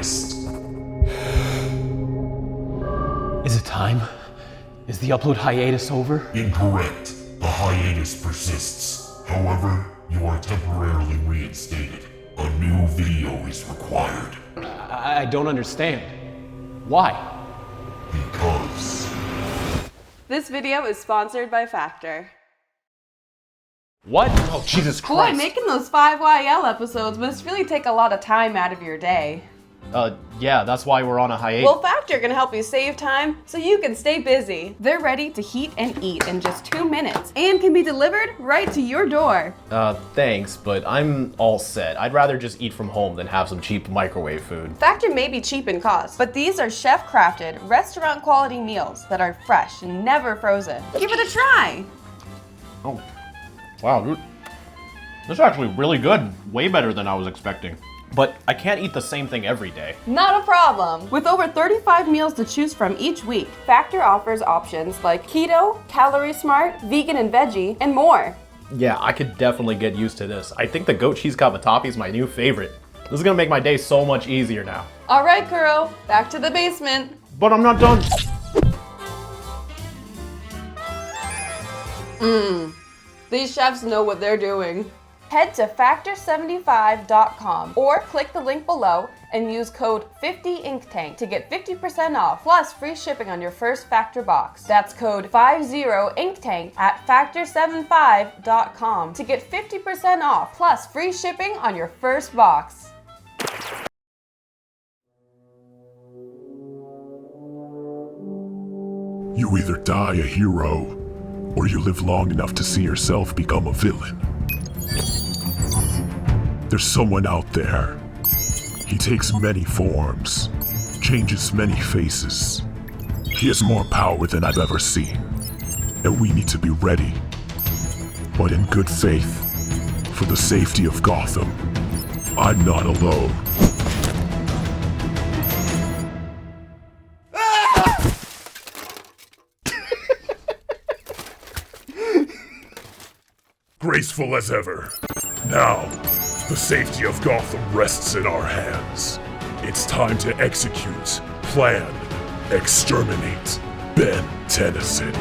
waste. Is it time? Is the upload hiatus over? Incorrect. The hiatus persists. However, you are temporarily reinstated. A new video is required. I don't understand. Why? Because... This video is sponsored by Factor. What? Oh, Jesus Christ. Boy, making those 5YL episodes must really take a lot of time out of your day. Yeah, that's why we're on a hiatus. Well, Factor can help you save time so you can stay busy. They're ready to heat and eat in just 2 minutes and can be delivered right to your door. Thanks, but I'm all set. I'd rather just eat from home than have some cheap microwave food. Factor may be cheap in cost, but these are chef-crafted, restaurant-quality meals that are fresh and never frozen. Give it a try. Oh, wow, dude. This is actually really good. Way better than I was expecting. But I can't eat the same thing every day. Not a problem. With over 35 meals to choose from each week, Factor offers options like keto, calorie smart, vegan and veggie, and more. Yeah, I could definitely get used to this. I think the goat cheese cavatappi is my new favorite. This is gonna make my day so much easier now. All right, Kuro, back to the basement. But I'm not done. These chefs know what they're doing. Head to factor75.com or click the link below and use code 50InkTank to get 50% off plus free shipping on your first Factor box. That's code 50InkTank at factor75.com to get 50% off plus free shipping on your first box. You either die a hero, or you live long enough to see yourself become a villain. There's someone out there. He takes many forms, changes many faces. He has more power than I've ever seen, and we need to be ready. But in good faith, for the safety of Gotham, I'm not alone. Graceful as ever. Now, the safety of Gotham rests in our hands. It's time to execute, plan, exterminate Ben Tennyson.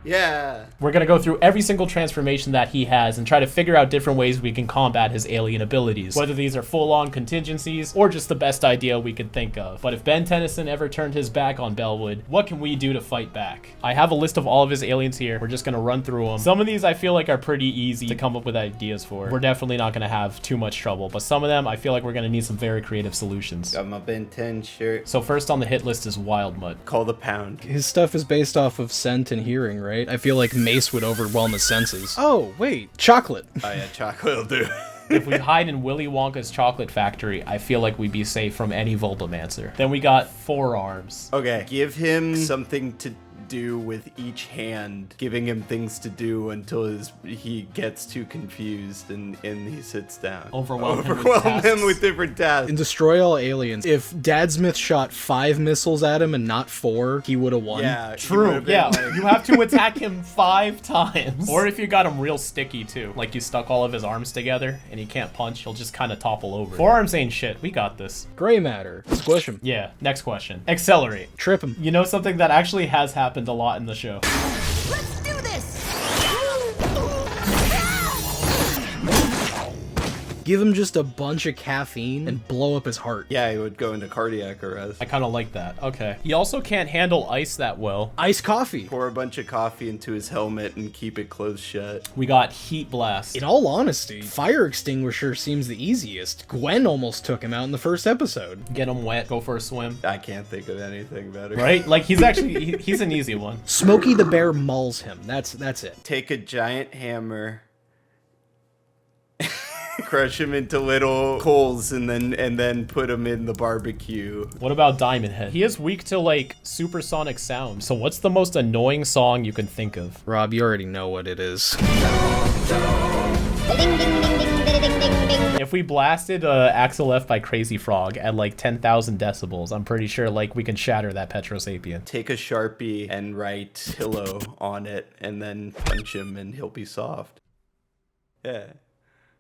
Yeah. We're gonna go through every single transformation that he has and try to figure out different ways we can combat his alien abilities, whether these are full-on contingencies or just the best idea we could think of. But if Ben Tennyson ever turned his back on Bellwood, what can we do to fight back? I have a list of all of his aliens here. We're just gonna run through them. Some of these I feel like are pretty easy to come up with ideas for. We're definitely not gonna have too much trouble, but some of them I feel like we're gonna need some very creative solutions. Got my Ben 10 shirt. So first on the hit list is Wild Mutt. Call the pound. His stuff is based off of scent and hearing, right? I feel like Mace would overwhelm his senses. Oh, wait, chocolate. Oh yeah, chocolate will do. If we hide in Willy Wonka's chocolate factory, I feel like we'd be safe from any Voltomancer. Then we got Forearms. Okay, give him something to do with each hand, giving him things to do until he gets too confused and he sits down. Overwhelm him with different tasks. And destroy all aliens. If Dadsmith shot 5 missiles at him and not 4, he would have won. Yeah, True, yeah. You have to attack him 5 times. Or if you got him real sticky too, like you stuck all of his arms together and he can't punch, he'll just kind of topple over. Forearms ain't shit, we got this. Gray matter. Squish him. Yeah, next question. Accelerate. Trip him. You know something that actually has happened a lot in the show. Let's do this! Give him just a bunch of caffeine and blow up his heart. Yeah, he would go into cardiac arrest. I kind of like that. Okay. He also can't handle ice that well. Iced coffee. Pour a bunch of coffee into his helmet and keep it closed shut. We got Heat Blast. In all honesty, fire extinguisher seems the easiest. Gwen almost took him out in the first episode. Get him wet, go for a swim. I can't think of anything better. Right? Like, he's actually, he's an easy one. Smokey the Bear mauls him. That's it. Take a giant hammer, crush him into little coals, and then put him in the barbecue. What about Diamond Head? He is weak to, like, supersonic sound. So what's the most annoying song you can think of? Rob, you already know what it is. If we blasted Axel F by Crazy Frog at like 10,000 decibels, I'm pretty sure like we can shatter that Petrosapien. Take a Sharpie and write pillow on it and then punch him and he'll be soft. Yeah.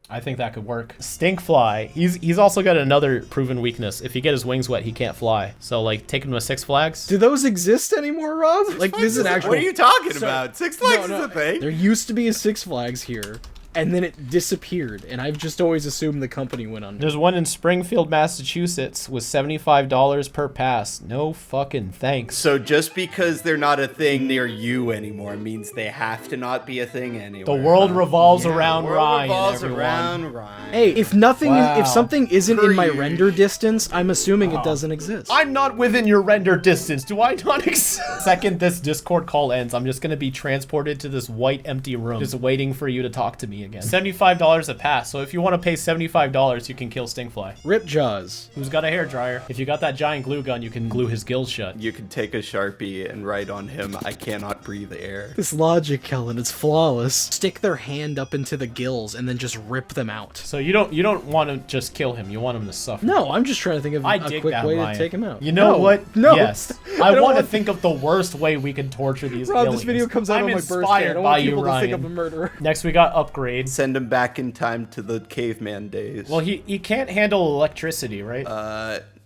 I think that could work. Stinkfly. He's also got another proven weakness. If you get his wings wet, he can't fly. So like, take him to Six Flags. Do those exist anymore, Rob? Like, this is an actual... What are you talking about? Six Flags is a thing. There used to be a Six Flags here, and then it disappeared, and I've just always assumed the company went under. There's one in Springfield, Massachusetts with $75 per pass. No fucking thanks. So just because they're not a thing near you anymore means they have to not be a thing anywhere. The world revolves around The world Ryan, revolves everyone. around Ryan. Hey, if nothing, Wow. if something isn't in my Preach. render distance, I'm assuming it doesn't exist. I'm not within your render distance. Do I not exist? Second this Discord call ends, I'm just gonna be transported to this white empty room, just waiting for you to talk to me again. $75 a pass. So if you want to pay $75, you can kill Stinkfly. Rip Jaws. Who's got a hairdryer? If you got that giant glue gun, you can glue his gills shut. You can take a Sharpie and write on him, I cannot breathe air. This logic, Kellen, it's flawless. Stick their hand up into the gills and then just rip them out. So you don't want to just kill him. You want him to suffer. No, I'm just trying to think of I a dig quick that, way Ryan. to take him out. You know No, what? No. Yes. I I don't want to want- think of the worst way we can torture these Rob, aliens. this video comes out I'm on my birthday. I inspired don't by want you, people to think I'm a Ryan. murderer. Next, we got upgrades. Send him back in time to the caveman days. Well, he can't handle electricity, right?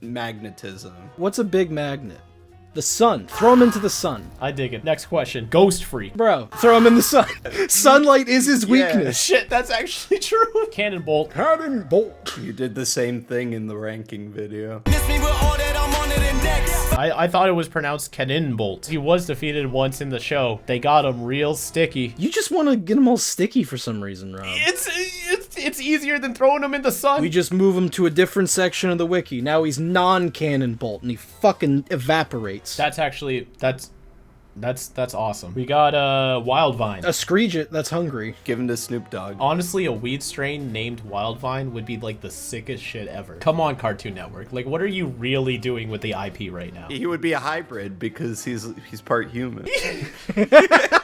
Magnetism. What's a big magnet? The sun. Throw him into the sun. I dig it. Next question. Ghost freak. Bro, throw him in the sun. Sunlight is his weakness. Shit, that's actually true. Cannon bolt. Cannon bolt. You did the same thing in the ranking video. I thought it was pronounced cannon bolt. He was defeated once in the show. They got him real sticky. You just want to get him all sticky for some reason, Rob. It's easier than throwing him in the sun. We just move him to a different section of the wiki. Now he's non-cannon bolt, and he fucking evaporates. That's actually that's awesome. We got Wildvine. A Screegit that's hungry. Give him to Snoop Dogg. Honestly, a weed strain named Wildvine would be like the sickest shit ever. Come on, Cartoon Network. Like, what are you really doing with the IP right now? He would be a hybrid because he's part human.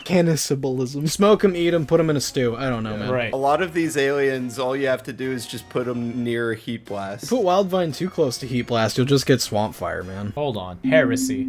Cannibalism. Smoke him, eat him, put him in a stew. I don't know, man. Right. A lot of these aliens, all you have to do is just put them near a heat blast. Put Wildvine too close to Heat Blast, you'll just get Swamp Fire, man. Hold on. Heresy.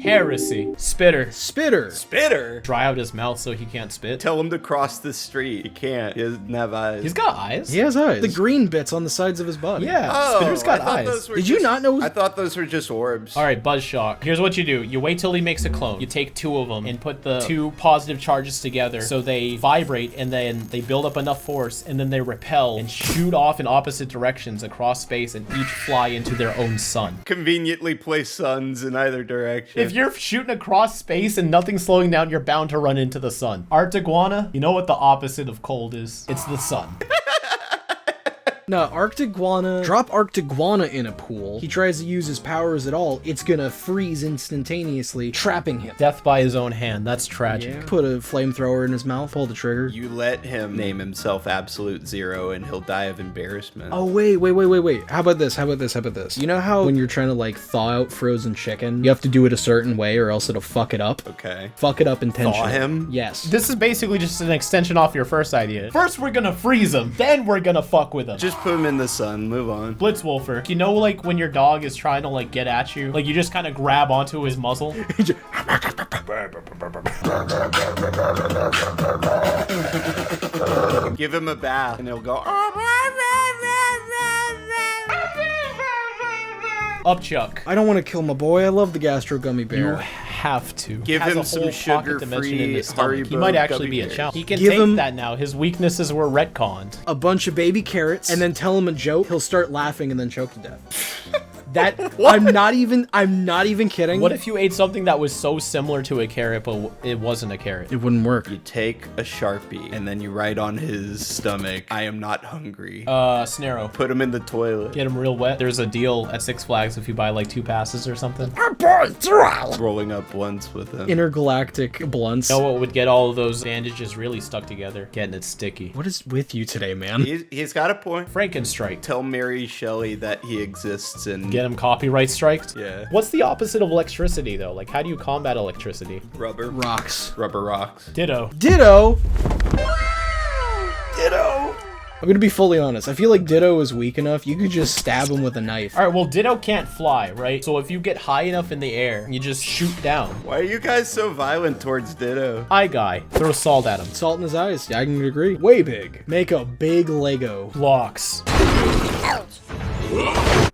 Heresy. Spitter. Spitter. Spitter! Dry out his mouth so he can't spit. Tell him to cross the street. He can't. He doesn't have eyes. He's got eyes. He has eyes. The green bits on the sides of his body. Yeah. Oh, Spitter's got I thought eyes. those were Did you not know? I thought those were just orbs. All right, Buzz Shock. Here's what you do. You wait till he makes a clone. You take two of them and put the two positive charges together so they vibrate and then they build up enough force and then they repel and shoot off in opposite directions across space and each fly into their own sun. Conveniently place suns in either direction. If you're shooting across space and nothing's slowing down, you're bound to run into the sun. Arctiguana, you know what the opposite of cold is? It's the sun. No, Arctiguana. Drop Arctiguana in a pool. He tries to use his powers at all. It's gonna freeze instantaneously, trapping him. Death by his own hand. That's tragic. Put a flamethrower in his mouth. Pull the trigger. you let him name himself Absolute Zero and he'll die of embarrassment. Oh, wait. How about this? You know how when you're trying to, like, thaw out frozen chicken, you have to do it a certain way or else it'll fuck it up? Okay. Fuck it up intentionally. Thaw him? Yes. This is basically just an extension off your first idea. First, we're gonna freeze him. Then we're gonna fuck with him. Just put him in the sun. Move on. Blitzwolfer. You know, like, when your dog is trying to, like, get at you? Like, you just kind of grab onto his muzzle. Give him a bath and he'll go. Upchuck. I don't want to kill my boy. I love the Gastro Gummy You Bear. have to. Give Has him a some whole pocket dimension in sugar-free his stomach. He Haribo might actually gummy be a bears. challenge. He can Give take him- that now. His weaknesses were retconned. A bunch of baby carrots, and then tell him a joke. He'll start laughing and then choke to death. That I'm not even kidding. What if you ate something that was so similar to a carrot, but it wasn't a carrot? it wouldn't work? You take a Sharpie and then you write on his stomach, I am not hungry. Snarrow. Put him in the toilet. Get him real wet. There's a deal at Six Flags if you buy like 2 passes or something. Rolling up once with him. Intergalactic blunts. You know what would get all of those bandages really stuck together? Getting it sticky. What is with you today, man? He's got a point. Frankenstrike. Tell Mary Shelley that he exists and Get him copyright striked? Yeah. What's the opposite of electricity though? Like, how do you combat electricity? rubber. Rocks. Rubber rocks. Ditto. Ditto. Ditto. I'm gonna be fully honest. I feel like Ditto is weak enough. You could just stab him with a knife. All right, well, Ditto can't fly, right? So if you get high enough in the air, you just shoot down. Why are you guys so violent towards Ditto? Eye guy, throw salt at him. Salt in his eyes. Yeah, I can agree. Way big. Make a big Lego. Blocks. Ouch.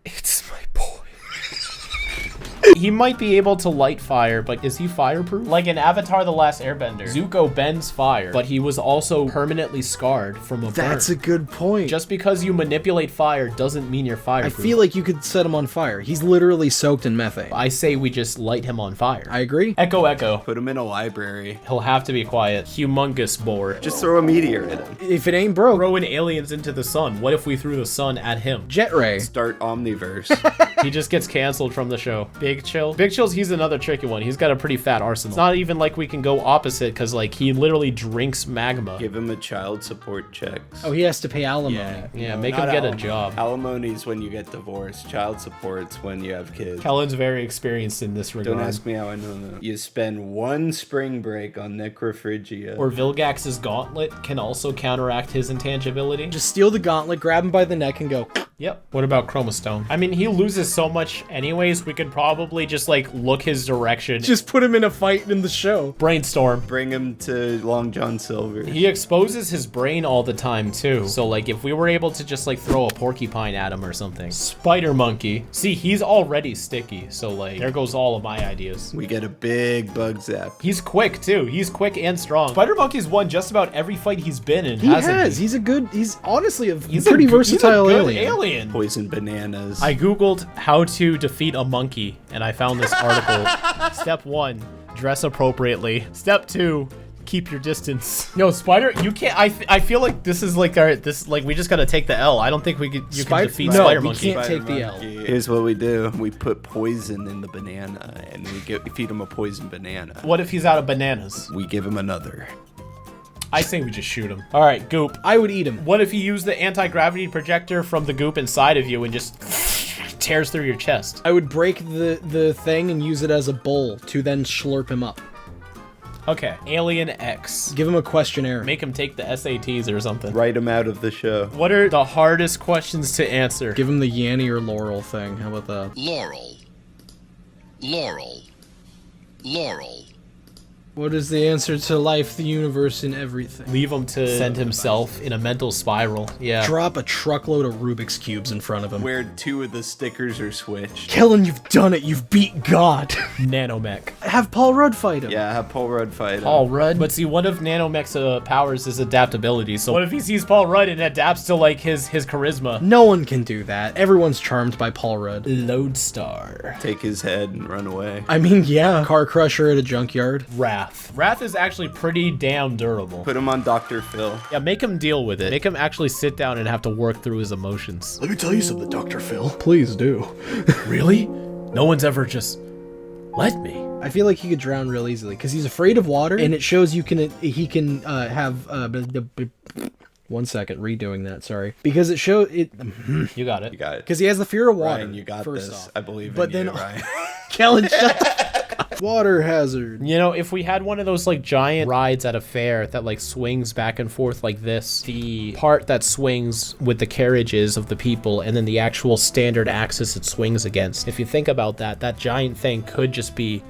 It's my boy. He might be able to light fire, but is he fireproof? Like in Avatar The Last Airbender, Zuko bends fire, but he was also permanently scarred from a burn. That's a good point. Just because you manipulate fire doesn't mean you're I fireproof. feel like you could set him on fire. He's literally soaked in methane. I say we just light him on fire. I agree. Echo, echo. Put him in a library. He'll have to be quiet. Humongous bore. Just throw a meteor at him. If it ain't broke. Throwing aliens into the sun. What if we threw the sun at him? Jet ray. Start Omniverse. He just gets canceled from the show. Big Chill. Big Chill's, he's another tricky one. He's got a pretty fat arsenal. It's not even like we can go opposite because like he literally drinks magma. Give him a child support checks. Oh, he has to pay alimony. Yeah, make him get a job. Alimony's when you get divorced. Child support's when you have kids. Kellen's very experienced in this regard. Don't ask me how I know that. You spend one spring break on Necrophrygia. Or Vilgax's gauntlet can also counteract his intangibility. Just steal the gauntlet, grab him by the neck, and go. Yep. What about Chromastone? I mean, he loses so much anyways, we could probably just like look his direction. Just put him in a fight in the show. Brainstorm. Bring him to Long John Silver. He exposes his brain all the time too. So like if we were able to just like throw a porcupine at him or something. Spider Monkey. See, he's already sticky. So like there goes all of my ideas. We get a big bug zap. He's quick too. He's quick and strong. Spider Monkey's won just about every fight he's been in. He hasn't has. he? He's honestly a He's pretty a good- versatile he's a good alien. Poison bananas. I googled how to defeat a monkey and I found this article. Step 1, dress appropriately. Step 2, keep your distance. No, Spider, you can't. I feel like this is like we just gotta take the L. I don't think we could. You can defeat no, Spider we Monkey. can't take the L. Here's what we do. We put poison in the banana and we feed him a poison banana. What if he's out of bananas? We give him another. I say we just shoot him. All right, Goop. I would eat him. What if you use the anti-gravity projector from the goop inside of you and just tears through your chest? I would break the thing and use it as a bowl to then slurp him up. Okay, Alien X. Give him a questionnaire. Make him take the SATs or something. Write him out of the show. What are the hardest questions to answer? Give him the Yanny or Laurel thing. How about that? Laurel. Laurel. Laurel. What is the answer to life, the universe, and everything? Leave him to send himself in a mental spiral. Yeah. Drop a truckload of Rubik's Cubes in front of him. Where 2 of the stickers are switched. Kellen, you've done it. You've beat God. Nanomech. Have Paul Rudd fight him. Yeah, have Paul Rudd fight him. Paul Rudd. But see, one of Nanomech's powers is adaptability. So what if he sees Paul Rudd and adapts to like his charisma? No one can do that. Everyone's charmed by Paul Rudd. Lodestar. Take his head and run away. I mean, yeah. Car crusher at a junkyard. Wrath. Wrath is actually pretty damn durable. Put him on Dr. Phil. Yeah, make him deal with it. Make him actually sit down and have to work through his emotions. Let me tell you something, Dr. Phil. Please do. Really? No one's ever just let me. I feel like he could drown real easily because he's afraid of water, and it shows he can have. 1 second, redoing that. Sorry, because it shows it. You got it. You got it. Because he has the fear of water. Ryan, you got first this. off. I believe But in then- you, Ryan. Kellen, shut the fuck up. Water hazard. You know, if we had one of those like giant rides at a fair that like swings back and forth like this, the part that swings with the carriages of the people and then the actual standard axis it swings against. If you think about that, that giant thing could just be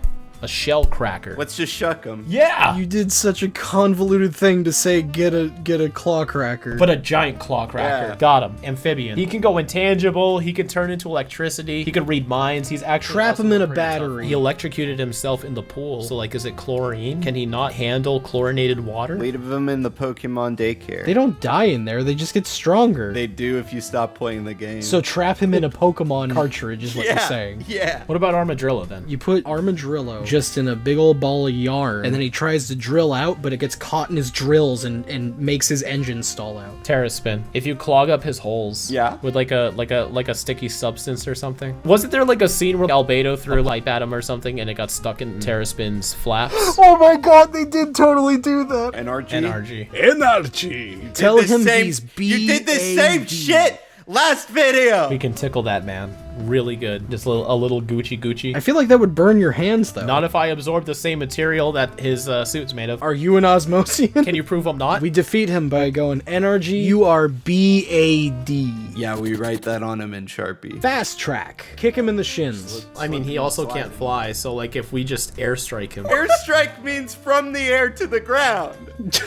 a shell cracker. Let's just shuck him. Yeah! You did such a convoluted thing to say get a claw cracker. But a giant claw cracker. Yeah. Got him. Amphibian. He can go intangible. He can turn into electricity. He can read minds. He's actually Trap also him in a pretty tough. battery. He electrocuted himself in the pool. So like, is it chlorine? Can he not handle chlorinated water? Leave him in the Pokemon daycare. They don't die in there. They just get stronger. They do if you stop playing the game. So trap him in a Pokemon cartridge is what you're saying. Yeah. What about Armadillo then? You put Armadillo just in a big old ball of yarn, and then he tries to drill out, but it gets caught in his drills and makes his engine stall out. Terraspin. If you clog up his holes, Yeah. with like a sticky substance or something. Wasn't there like a scene where Albedo threw a light at him or something and it got stuck in Terraspin's flaps? Oh my god, they did totally do that. NRG. NRG. Energy. Tell The him same- he's You did the same BAD. shit Last video. We can tickle that man really good. Just a little Gucci. I feel like that would burn your hands, though. Not if I absorb the same material that his suit's made of. Are you an Osmosian? Can you prove I'm not? We defeat him by going NRG. You are BAD. Yeah, we write that on him in Sharpie. Fast track. Kick him in the shins. I mean, he also can't fly, so like if we just airstrike him. Airstrike means from the air to the ground.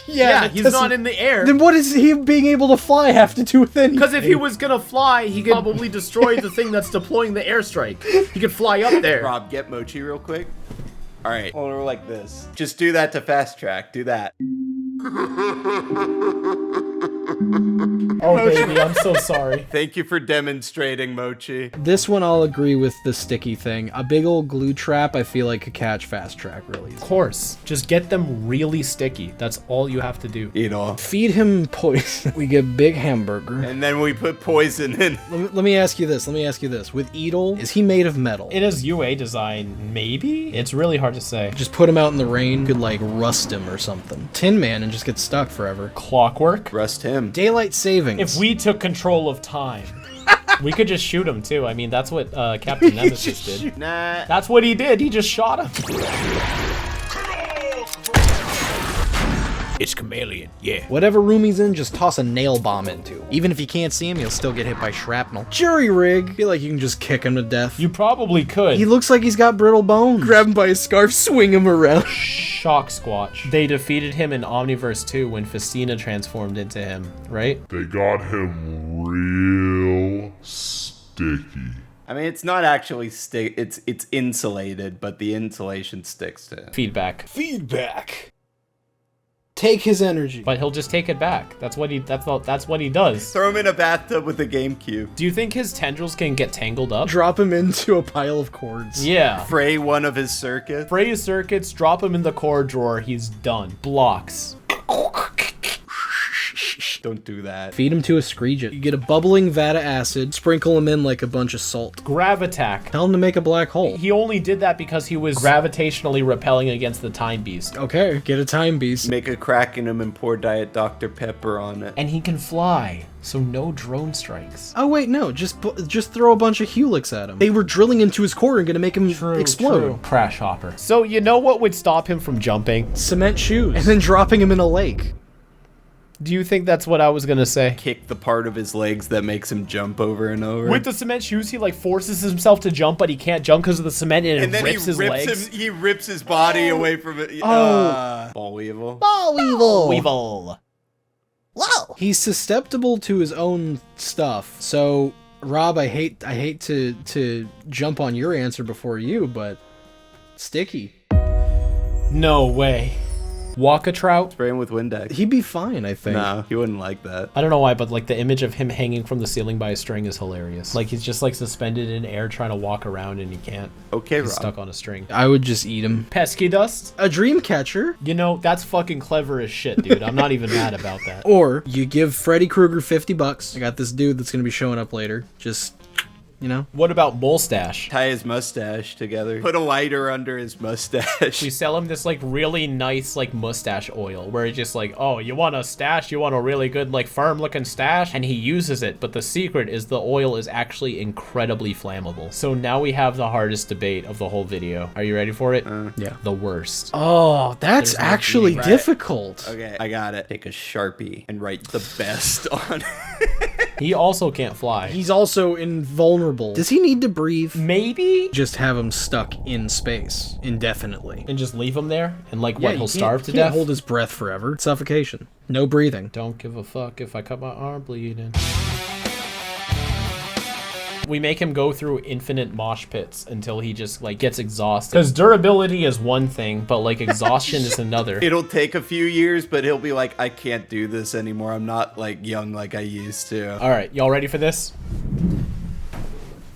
Yeah, he's not in the air. Then what does he being able to fly have to do with anything? Because if he was gonna fly, he could probably destroy the thing that's deploying the airstrike. He could fly up there. Rob, get Mochi real quick. All right, hold her like this. Just do that to fast track. Do that. Oh, baby, I'm so sorry. Thank you for demonstrating, Mochi. This one I'll agree with the sticky thing. A big old glue trap I feel like could catch fast track really Of easy. course. Just get them really sticky. That's all you have to do. Eat off. Feed him poison. We get big hamburger. And then we put poison in. Let me ask you this. With Edel, is he made of metal? In his UA design, maybe? It's really hard to say. Just put him out in the rain, could like rust him or something. Tin Man and just get stuck forever. Clockwork? Rust him. Daylight savings. If we took control of time, we could just shoot him too. I mean, that's what Captain Nemesis did. Nah. That's what he did. He just shot him. It's chameleon, yeah. Whatever room he's in, just toss a nail bomb into. Even if you can't see him, he'll still get hit by shrapnel. Jury rig. Feel like you can just kick him to death. You probably could. He looks like he's got brittle bones. Grab him by his scarf, swing him around. Shock Squatch. They defeated him in Omniverse 2 when Festina transformed into him, right? They got him real sticky. I mean, it's not actually it's insulated, but the insulation sticks to it. Feedback. Feedback. Take his energy. But he'll just take it back. That's what he does. Throw him in a bathtub with a GameCube. Do you think his tendrils can get tangled up? Drop him into a pile of cords. Yeah. Fray one of his circuits. Fray his circuits, drop him in the core drawer, he's done. Blocks. Don't do that. Feed him to a Screeget. You get a bubbling vat of acid, sprinkle him in like a bunch of salt. Gravitack. Tell him to make a black hole. He only did that because he was gravitationally repelling against the Time Beast. Okay, get a time beast. Make a crack in him and pour Diet Dr. Pepper on it. And he can fly, so no drone strikes. Oh wait, no, just throw a bunch of Helix at him. They were drilling into his core and gonna make him explode. True. Crash hopper. So you know what would stop him from jumping? Cement shoes. And then dropping him in a lake. Do you think that's what I was gonna say? Kick the part of his legs that makes him jump over and over. With the cement shoes, he like forces himself to jump, but he can't jump because of the cement, and then rips his legs. He rips his body away from it. Ball weevil. Ball weevil. Weevil. Whoa. He's susceptible to his own stuff. So, Rob, I hate to jump on your answer before you, but sticky. No way. Walkatrout? Spray him with Windex. He'd be fine, I think. No, he wouldn't like that. I don't know why, but like the image of him hanging from the ceiling by a string is hilarious. Like he's just like suspended in air trying to walk around and he can't. Okay, He's Rob. stuck on a string. I would just eat him. Pesky dust? A dream catcher. You know, that's fucking clever as shit, dude. I'm not even mad about that. Or you give Freddy Krueger $50. I got this dude that's gonna be showing up later. Just, you know. What about Mustache? Tie his mustache together. Put a lighter under his mustache. We sell him this like really nice like mustache oil where it's just like, oh, you want a stash? You want a really good like firm looking stash? And he uses it, but the secret is the oil is actually incredibly flammable. So now we have the hardest debate of the whole video. Are you ready for it? Yeah. The worst. Oh, that's There's no actually beating. difficult. Okay, I got it. Take a Sharpie and write the best on it. He also can't fly. He's also invulnerable. Does he need to breathe? Maybe? Just have him stuck in space indefinitely. And just leave him there? And like what, you he'll can't- starve to can't death? hold his breath forever. Suffocation. No breathing. Don't give a fuck if I cut my arm bleeding. We make him go through infinite mosh pits until he just like gets exhausted. Because durability is one thing, but like exhaustion is another. It'll take a few years, but he'll be like, I can't do this anymore. I'm not like young like I used to. All right, y'all ready for this?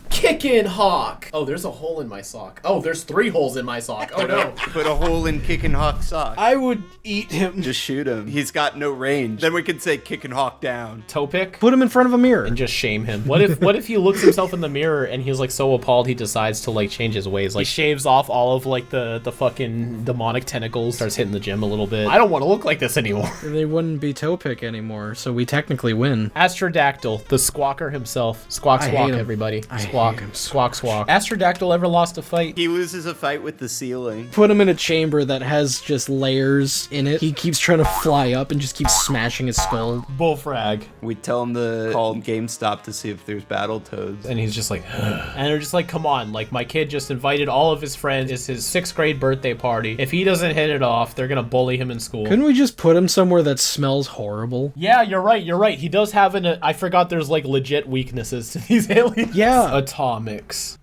Kill Kickin' Hawk! Oh, there's a hole in my sock. Oh, there's 3 holes in my sock. Oh no. Put a hole in Kickin' Hawk's sock. I would eat him. Just shoot him. He's got no range. Then we can say Kickin' Hawk down. Toe pick? Put him in front of a mirror. And just shame him. What if he looks himself in the mirror and he's like so appalled he decides to like change his ways? Like shaves off all of like the fucking demonic tentacles, starts hitting the gym a little bit. I don't want to look like this anymore. They wouldn't be toe pick anymore, so we technically win. Astrodactyl, the squawker himself. Squawk I hate squawk, him. everybody. I Squawk. hate him so Squawk squawk. Astrodactyl ever lost a fight? He loses a fight with the ceiling. Put him in a chamber that has just layers in it. He keeps trying to fly up and just keeps smashing his skull. Bullfrag. We tell him to call GameStop to see if there's Battletoads. And he's just like, and they're just like, come on, like my kid just invited all of his friends. It's his 6th grade birthday party. If he doesn't hit it off, they're gonna bully him in school. Couldn't we just put him somewhere that smells horrible? Yeah, you're right. He does have I forgot there's like legit weaknesses to these aliens. Yeah. Atomics.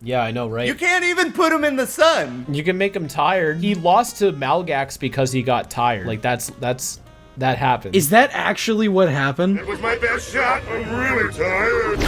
Yeah, I know, right? You can't even put him in the sun. You can make him tired. He lost to Malgax because he got tired. Like that happened. Is that actually what happened? It was my best shot. I'm really tired.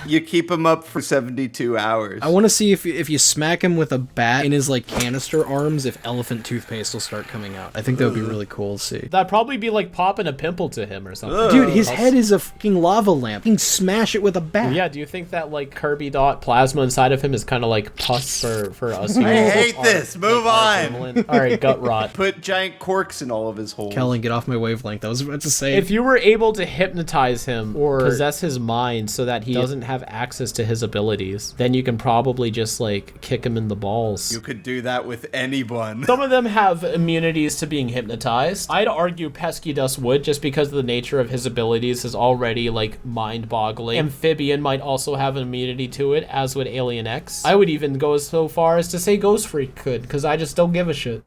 You keep him up for 72 hours. I want to see if you smack him with a bat in his like canister arms, if elephant toothpaste will start coming out. I think that would be really cool to see. That'd probably be like popping a pimple to him or something. Dude, his head is a fucking lava lamp. You can smash it with a bat. Yeah, do you think that like Kirby dot plasma inside of him is kind of like pus for us? I hate this. Move on. All right, gut rot. Put giant corks in all of his holes. Kellen, get off my wavelength. I was about to say. If you were able to hypnotize him or possess his mind so that he doesn't have access to his abilities, then you can probably just like kick him in the balls. You could do that with anyone. Some of them have immunities to being hypnotized. I'd argue Pesky Dust would, just because of the nature of his abilities is already like mind-boggling. Amphibian might also have an immunity to it, as would Alien X. I would even go so far as to say Ghost Freak could, because I just don't give a shit.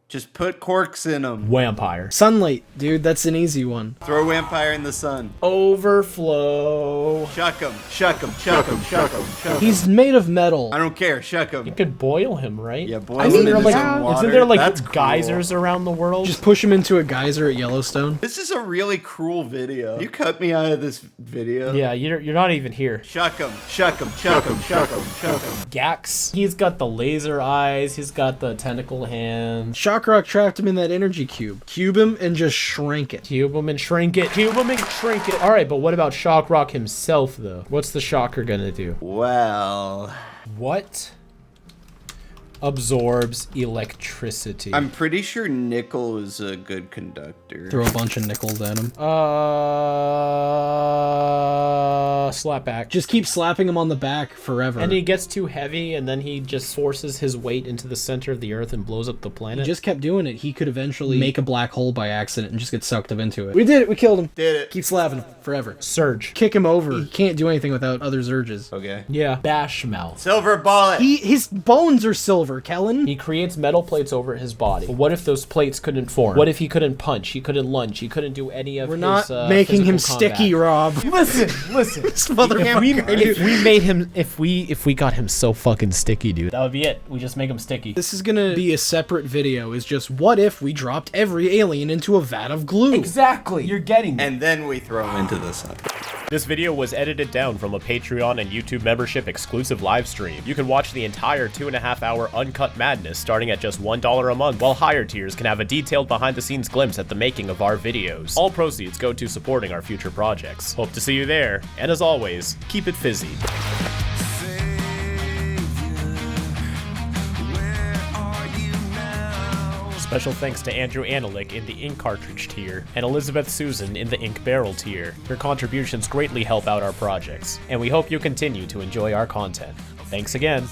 Just put corks in them. Vampire. Sunlight, dude, that's an easy one. Throw Vampire in the sun. Overflow. Shuck him. Shuck him. Shuck him. Shuck him. Shuck him. He's made of metal. I don't care. Shuck him. You could boil him, right? Yeah, boil Isn't him there in like, some water. isn't there like That's cruel. geysers around the world? Just push him into a geyser at Yellowstone. This is a really cruel video. You cut me out of this video. Yeah, you're not even here. Shuck him. Shuck him. Shuck him. Shuck him. Shuck him. Gax. He's got the laser eyes. He's got the tentacle hands. Shockrock trapped him in that energy cube. Cube him and just shrank it. Cube him and shrink it. Cube him and shrink it. All right, but what about Shockrock himself, though? What's the Shocker gonna do? Well, What absorbs electricity? I'm pretty sure nickel is a good conductor. Throw a bunch of nickels at him. Slap back. Just keep slapping him on the back forever. And he gets too heavy, and then he just forces his weight into the center of the Earth and blows up the planet. He just kept doing it. He could eventually make a black hole by accident and just get sucked up into it. We did it. We killed him. Did it. Keep slapping him forever. Surge. Kick him over. He can't do anything without other Zurges. Okay. Yeah. Bash mouth. Silver bullet. His bones are silver, Kellen. He creates metal plates over his body. But what if those plates couldn't form? What if he couldn't punch? He couldn't lunge? He couldn't do any of We're his not making him physical combat. sticky, Rob. Listen. This motherfucker. If we made him, if we got him so fucking sticky, dude, that would be it. We just make him sticky. This is gonna be a separate video. Is just what if we dropped every alien into a vat of glue? Exactly. You're getting it. And then we throw him into the sun. This video was edited down from a Patreon and YouTube membership exclusive live stream. You can watch the entire 2.5-hour uncut madness starting at just $1 a month, while higher tiers can have a detailed behind-the-scenes glimpse at the making of our videos. All proceeds go to supporting our future projects. Hope to see you there, and as always, keep it fizzy. Special thanks to Andrew Analik in the ink cartridge tier, and Elizabeth Susan in the ink barrel tier. Your contributions greatly help out our projects, and we hope you continue to enjoy our content. Thanks again.